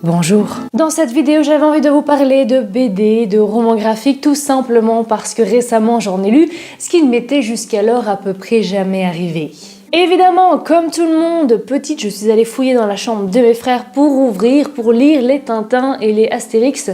Bonjour. Dans cette vidéo, j'avais envie de vous parler de BD, de romans graphiques, tout simplement parce que récemment j'en ai lu, ce qui ne m'était jusqu'alors à peu près jamais arrivé. Évidemment, comme tout le monde, petite, je suis allée fouiller dans la chambre de mes frères pour lire les Tintins et les Astérix,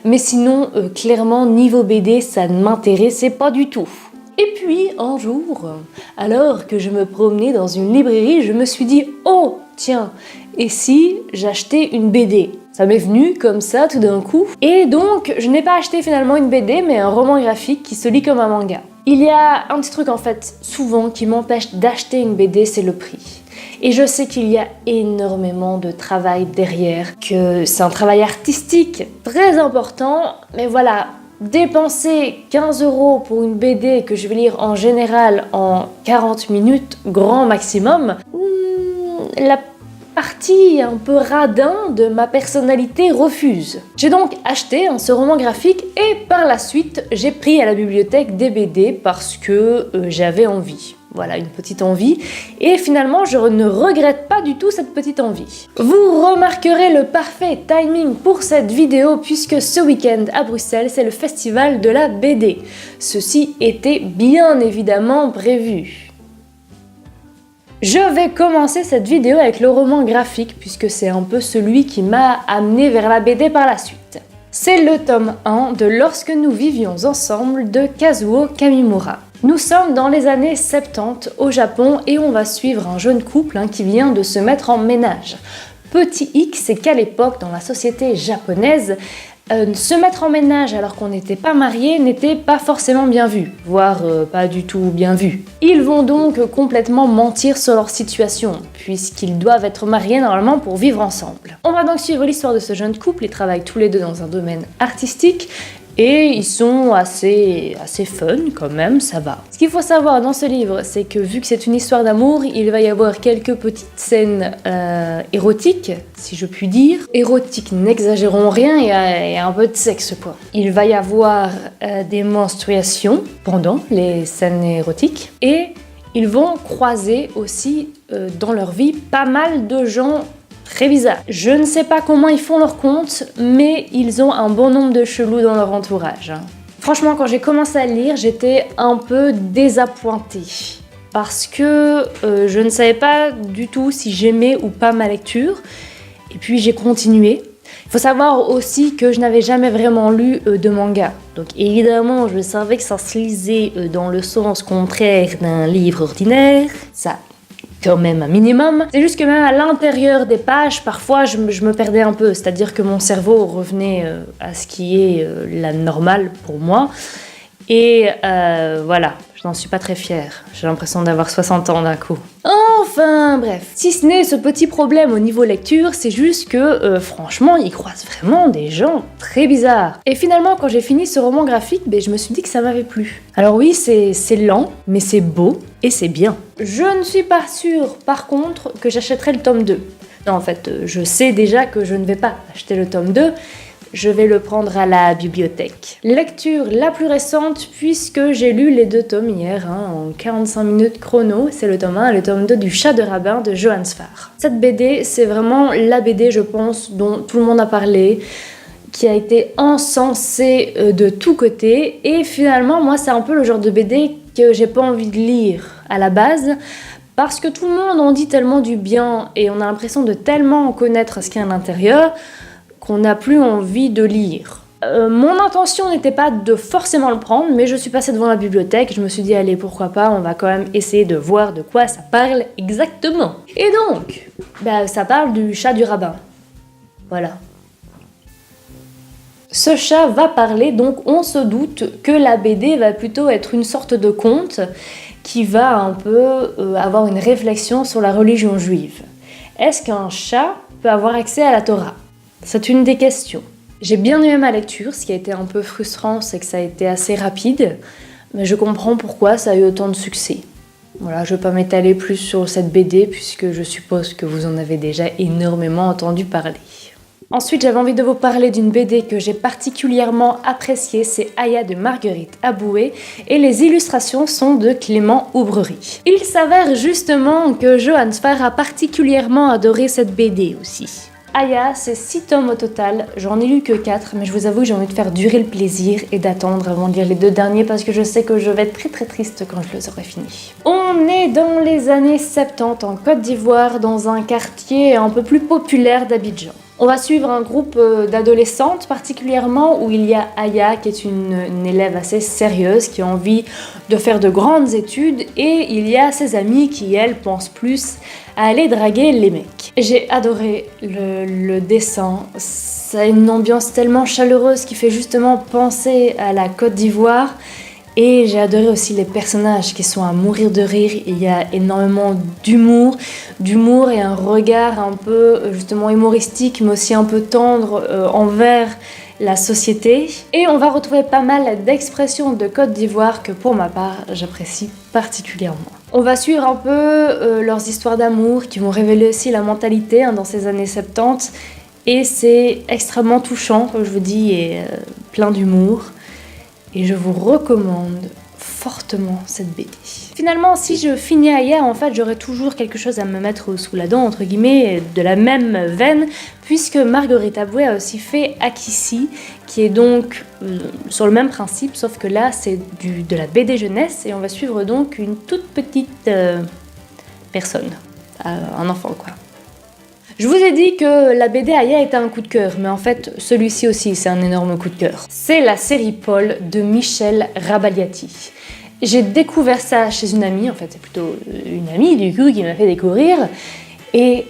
mais sinon, clairement, niveau BD, ça ne m'intéressait pas du tout. Et puis, un jour, alors que je me promenais dans une librairie, je me suis dit « Oh, tiens, et si j'achetais une BD ?» Ça m'est venu comme ça tout d'un coup. Et donc, je n'ai pas acheté finalement une BD, mais un roman graphique qui se lit comme un manga. Il y a un petit truc en fait, souvent, qui m'empêche d'acheter une BD, c'est le prix. Et je sais qu'il y a énormément de travail derrière, que c'est un travail artistique très important, mais voilà, dépenser 15 € pour une BD que je vais lire en général en 40 minutes, grand maximum, la partie un peu radin de ma personnalité refuse. J'ai donc acheté ce roman graphique et par la suite, j'ai pris à la bibliothèque des BD parce que j'avais envie. Voilà, une petite envie. Et finalement, je ne regrette pas du tout cette petite envie. Vous remarquerez le parfait timing pour cette vidéo puisque ce week-end à Bruxelles, c'est le festival de la BD. Ceci était bien évidemment prévu. Je vais commencer cette vidéo avec le roman graphique puisque c'est un peu celui qui m'a amené vers la BD par la suite. C'est le tome 1 de Lorsque nous vivions ensemble de Kazuo Kamimura. Nous sommes dans les années 70 au Japon et on va suivre un jeune couple qui vient de se mettre en ménage. Petit hic, c'est qu'à l'époque, dans la société japonaise, se mettre en ménage alors qu'on n'était pas marié n'était pas forcément bien vu, voire pas du tout bien vu. Ils vont donc complètement mentir sur leur situation, puisqu'ils doivent être mariés normalement pour vivre ensemble. On va donc suivre l'histoire de ce jeune couple, ils travaillent tous les deux dans un domaine artistique, et ils sont assez fun quand même, ça va. Ce qu'il faut savoir dans ce livre, c'est que vu que c'est une histoire d'amour, il va y avoir quelques petites scènes érotiques, si je puis dire. Érotiques, n'exagérons rien, il y a un peu de sexe quoi. Il va y avoir des menstruations pendant les scènes érotiques, et ils vont croiser aussi dans leur vie pas mal de gens très bizarre. Je ne sais pas comment ils font leur compte, mais ils ont un bon nombre de chelous dans leur entourage. Franchement, quand j'ai commencé à le lire, j'étais un peu désappointée. Parce que je ne savais pas du tout si j'aimais ou pas ma lecture. Et puis j'ai continué. Il faut savoir aussi que je n'avais jamais vraiment lu de manga. Donc évidemment, je savais que ça se lisait dans le sens contraire d'un livre ordinaire. Ça quand même un minimum. C'est juste que même à l'intérieur des pages, parfois je me perdais un peu, c'est-à-dire que mon cerveau revenait à ce qui est la normale pour moi. Et voilà, je n'en suis pas très fière. J'ai l'impression d'avoir 60 ans d'un coup. Enfin bref, si ce n'est ce petit problème au niveau lecture, c'est juste que franchement, ils croisent vraiment des gens très bizarres. Et finalement, quand j'ai fini ce roman graphique, je me suis dit que ça m'avait plu. Alors oui, c'est lent, mais c'est beau et c'est bien. Je ne suis pas sûre, par contre, que j'achèterai le tome 2. Non, en fait, je sais déjà que je ne vais pas acheter le tome 2. Je vais le prendre à la bibliothèque. Lecture la plus récente puisque j'ai lu les 2 tomes hier, en 45 minutes chrono. C'est le tome 1 et le tome 2 du Chat de Rabbin de Johann Sfar. Cette BD, c'est vraiment la BD, je pense, dont tout le monde a parlé, qui a été encensée de tous côtés. Et finalement, moi, c'est un peu le genre de BD que j'ai pas envie de lire à la base. Parce que tout le monde en dit tellement du bien et on a l'impression de tellement en connaître ce qu'il y a à l'intérieur qu'on n'a plus envie de lire. Mon intention n'était pas de forcément le prendre, mais je suis passée devant la bibliothèque, je me suis dit allez pourquoi pas, on va quand même essayer de voir de quoi ça parle exactement. Et donc, ça parle du chat du rabbin. Voilà. Ce chat va parler, donc on se doute que la BD va plutôt être une sorte de conte qui va un peu avoir une réflexion sur la religion juive. Est-ce qu'un chat peut avoir accès à la Torah ? C'est une des questions. J'ai bien aimé ma lecture, ce qui a été un peu frustrant, c'est que ça a été assez rapide, mais je comprends pourquoi ça a eu autant de succès. Voilà, je ne vais pas m'étaler plus sur cette BD, puisque je suppose que vous en avez déjà énormément entendu parler. Ensuite, j'avais envie de vous parler d'une BD que j'ai particulièrement appréciée, c'est Aya de Marguerite Aboué, et les illustrations sont de Clément Oubrerie. Il s'avère justement que Johann Sfar a particulièrement adoré cette BD aussi. Aya, c'est 6 tomes au total, j'en ai lu que 4, mais je vous avoue que j'ai envie de faire durer le plaisir et d'attendre avant de lire les 2 derniers parce que je sais que je vais être très triste quand je les aurai finis. On est dans les années 70 en Côte d'Ivoire, dans un quartier un peu plus populaire d'Abidjan. On va suivre un groupe d'adolescentes particulièrement où il y a Aya qui est une élève assez sérieuse qui a envie de faire de grandes études et il y a ses amies qui elles pensent plus à aller draguer les mecs. J'ai adoré le dessin, ça a une ambiance tellement chaleureuse qui fait justement penser à la Côte d'Ivoire. Et j'ai adoré aussi les personnages qui sont à mourir de rire. Il y a énormément d'humour et un regard un peu justement humoristique, mais aussi un peu tendre envers la société. Et on va retrouver pas mal d'expressions de Côte d'Ivoire que pour ma part j'apprécie particulièrement. On va suivre un peu leurs histoires d'amour qui vont révéler aussi la mentalité dans ces années 70. Et c'est extrêmement touchant, comme je vous dis, et plein d'humour. Et je vous recommande fortement cette BD. Finalement, si je finis Aya, en fait, j'aurai toujours quelque chose à me mettre sous la dent, entre guillemets, de la même veine, puisque Marguerite Aboué a aussi fait Akissi, qui est donc sur le même principe, sauf que là, c'est de la BD jeunesse, et on va suivre donc une toute petite personne, un enfant, quoi. Je vous ai dit que la BD Aya était un coup de cœur, mais en fait, celui-ci aussi, c'est un énorme coup de cœur. C'est la série Paul de Michel Rabaliati. J'ai découvert ça chez une amie, en fait, c'est plutôt une amie, du coup, qui m'a fait découvrir. Et...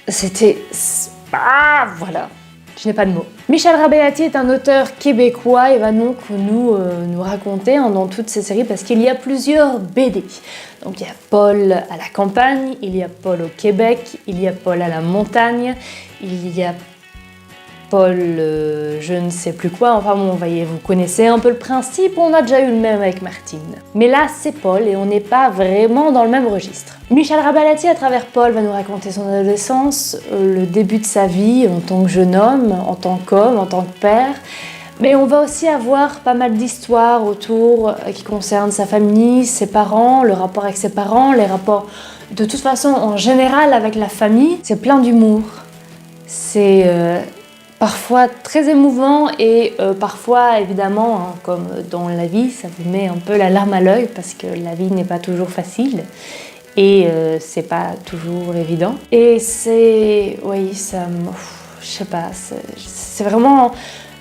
c'était... voilà. Je n'ai pas de mots. Michel Rabaliati est un auteur québécois et va donc nous raconter dans toutes ces séries parce qu'il y a plusieurs BD. Donc il y a Paul à la campagne, il y a Paul au Québec, il y a Paul à la montagne, il y a Paul je ne sais plus quoi, enfin bon, voyez, vous connaissez un peu le principe, on a déjà eu le même avec Martine. Mais là c'est Paul et on n'est pas vraiment dans le même registre. Michel Rabaliati, à travers Paul, va nous raconter son adolescence, le début de sa vie en tant que jeune homme, en tant qu'homme, en tant que père. Mais on va aussi avoir pas mal d'histoires autour qui concernent sa famille, ses parents, le rapport avec ses parents, les rapports de toute façon en général avec la famille. C'est plein d'humour, c'est parfois très émouvant et parfois évidemment, comme dans la vie, ça vous met un peu la larme à l'œil parce que la vie n'est pas toujours facile. Et c'est pas toujours évident. Et c'est... oui, ça... je sais pas, c'est vraiment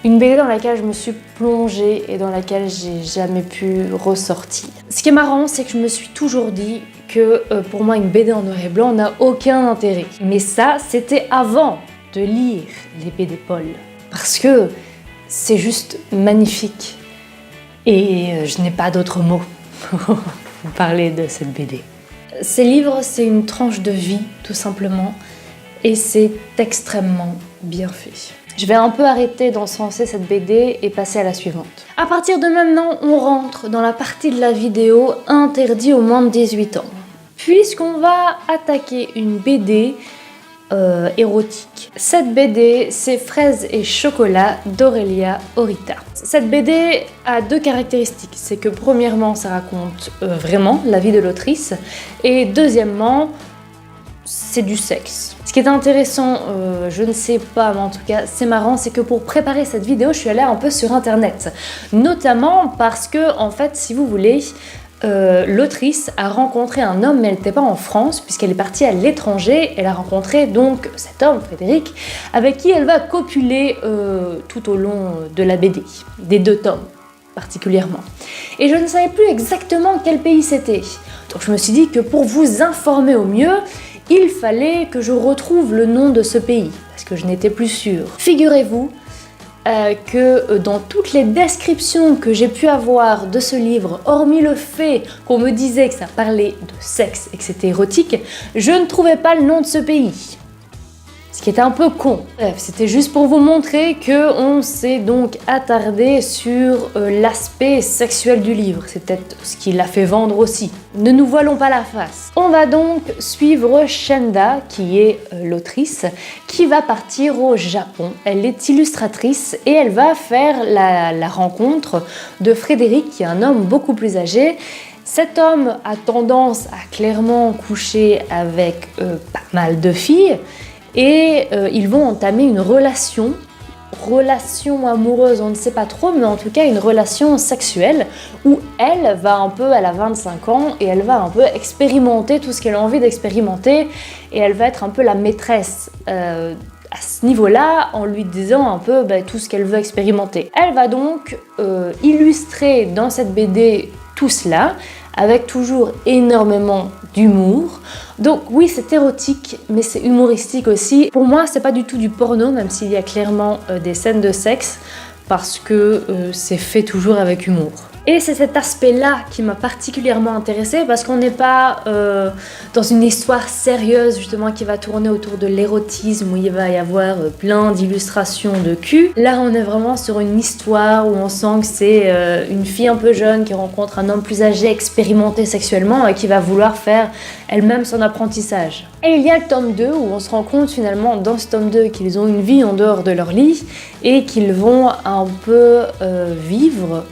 une BD dans laquelle je me suis plongée et dans laquelle j'ai jamais pu ressortir. Ce qui est marrant, c'est que je me suis toujours dit que pour moi, une BD en noir et blanc n'a aucun intérêt. Mais ça, c'était avant de lire les BD Paul. Parce que c'est juste magnifique. Et je n'ai pas d'autres mots pour vous parler de cette BD. Ces livres, c'est une tranche de vie, tout simplement, et c'est extrêmement bien fait. Je vais un peu arrêter d'encenser cette BD et passer à la suivante. À partir de maintenant, on rentre dans la partie de la vidéo interdite aux moins de 18 ans, puisqu'on va attaquer une BD érotique. Cette BD, c'est Fraises et chocolat d'Aurélia Orita. Cette BD a 2 caractéristiques. C'est que premièrement, ça raconte vraiment la vie de l'autrice et deuxièmement, c'est du sexe. Ce qui est intéressant, je ne sais pas, mais en tout cas, c'est marrant, c'est que pour préparer cette vidéo, je suis allée un peu sur internet. Notamment parce que, en fait, si vous voulez, l'autrice a rencontré un homme, mais elle n'était pas en France, puisqu'elle est partie à l'étranger. Elle a rencontré donc cet homme, Frédéric, avec qui elle va copuler tout au long de la BD, des 2 tomes particulièrement. Et je ne savais plus exactement quel pays c'était. Donc je me suis dit que pour vous informer au mieux, il fallait que je retrouve le nom de ce pays, parce que je n'étais plus sûre. Figurez-vous que dans toutes les descriptions que j'ai pu avoir de ce livre, hormis le fait qu'on me disait que ça parlait de sexe et que c'était érotique, je ne trouvais pas le nom de ce pays. Ce qui était un peu con. Bref, c'était juste pour vous montrer qu'on s'est donc attardé sur l'aspect sexuel du livre. C'est peut-être ce qui l'a fait vendre aussi. Ne nous voilons pas la face. On va donc suivre Shenda, qui est l'autrice, qui va partir au Japon. Elle est illustratrice et elle va faire la rencontre de Frédéric, qui est un homme beaucoup plus âgé. Cet homme a tendance à clairement coucher avec mal de filles, et ils vont entamer une relation amoureuse, on ne sait pas trop, mais en tout cas une relation sexuelle où elle a 25 ans et elle va un peu expérimenter tout ce qu'elle a envie d'expérimenter et elle va être un peu la maîtresse à ce niveau-là en lui disant un peu tout ce qu'elle veut expérimenter. Elle va donc illustrer dans cette BD tout cela avec toujours énormément d'humour. Donc oui, c'est érotique, mais c'est humoristique aussi. Pour moi, c'est pas du tout du porno, même s'il y a clairement des scènes de sexe, parce que c'est fait toujours avec humour. Et c'est cet aspect-là qui m'a particulièrement intéressée parce qu'on n'est pas dans une histoire sérieuse justement qui va tourner autour de l'érotisme où il va y avoir plein d'illustrations de cul. Là, on est vraiment sur une histoire où on sent que c'est une fille un peu jeune qui rencontre un homme plus âgé, expérimenté sexuellement et qui va vouloir faire elle-même son apprentissage. Et il y a le tome 2 où on se rend compte finalement dans ce tome 2 qu'ils ont une vie en dehors de leur lit et qu'ils vont un peu vivre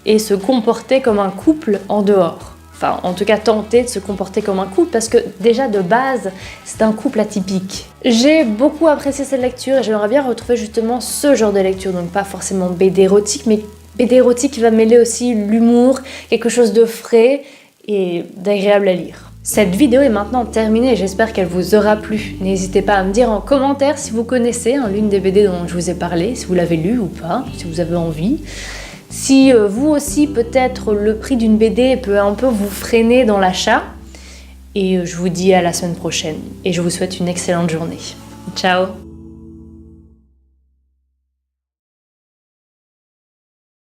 et se comporter comme un couple en dehors. Enfin, en tout cas, tenter de se comporter comme un couple parce que déjà de base, c'est un couple atypique. J'ai beaucoup apprécié cette lecture et j'aimerais bien retrouver justement ce genre de lecture, donc pas forcément BD érotique, mais BD érotique qui va mêler aussi l'humour, quelque chose de frais et d'agréable à lire. Cette vidéo est maintenant terminée, j'espère qu'elle vous aura plu. N'hésitez pas à me dire en commentaire si vous connaissez l'une des BD dont je vous ai parlé, si vous l'avez lu ou pas, si vous avez envie. Si vous aussi, peut-être, le prix d'une BD peut un peu vous freiner dans l'achat. Et je vous dis à la semaine prochaine. Et je vous souhaite une excellente journée. Ciao!